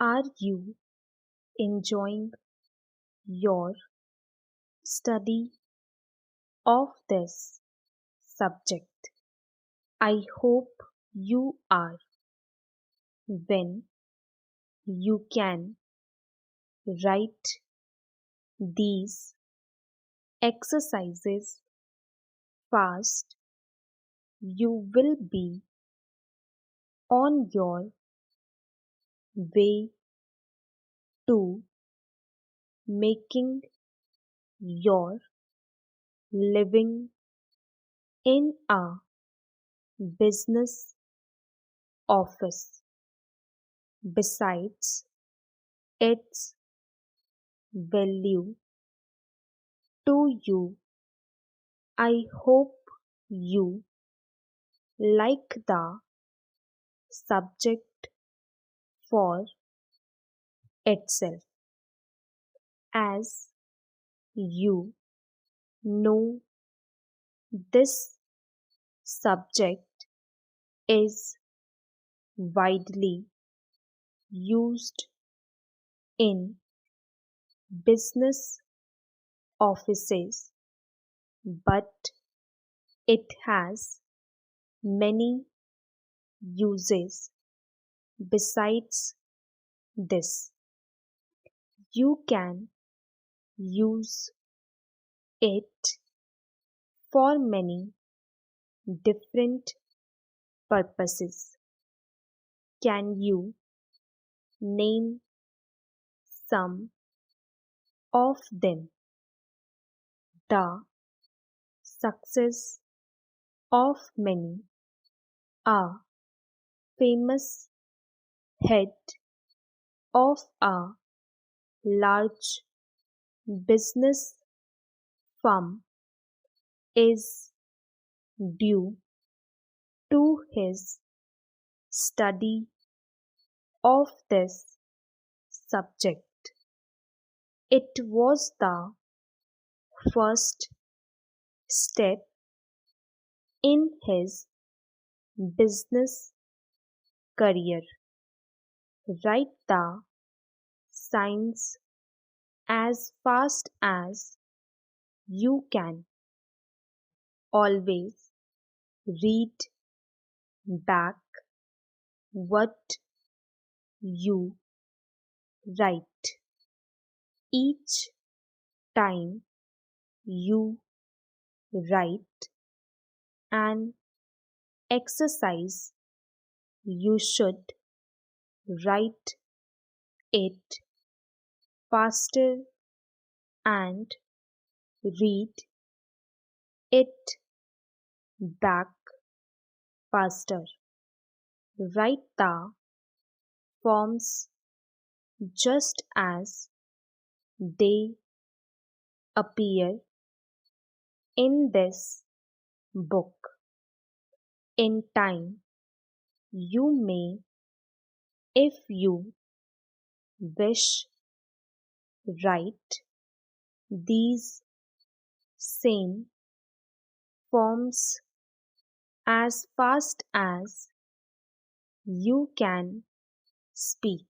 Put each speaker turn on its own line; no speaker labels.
Are you enjoying your study of this subject? I hope you are. When you can write these exercises fast, you will be on your way to making your living in a business office. Besides its value to you, I hope you like the subject for itself. As you know, this subject is widely used in business offices, but it has many uses besides this. You can use it for many different purposes. Can you name some of them? The success of many. A famous head of a large business firm is due to his study of this subject. It was the first step in his business career. Write the signs as fast as you can. Always read back what you write. Each time you write an exercise, you should write it faster and read it back faster. Write the forms just as they appear in this book. In time, you may, if you wish, write these same forms as fast as you can speak.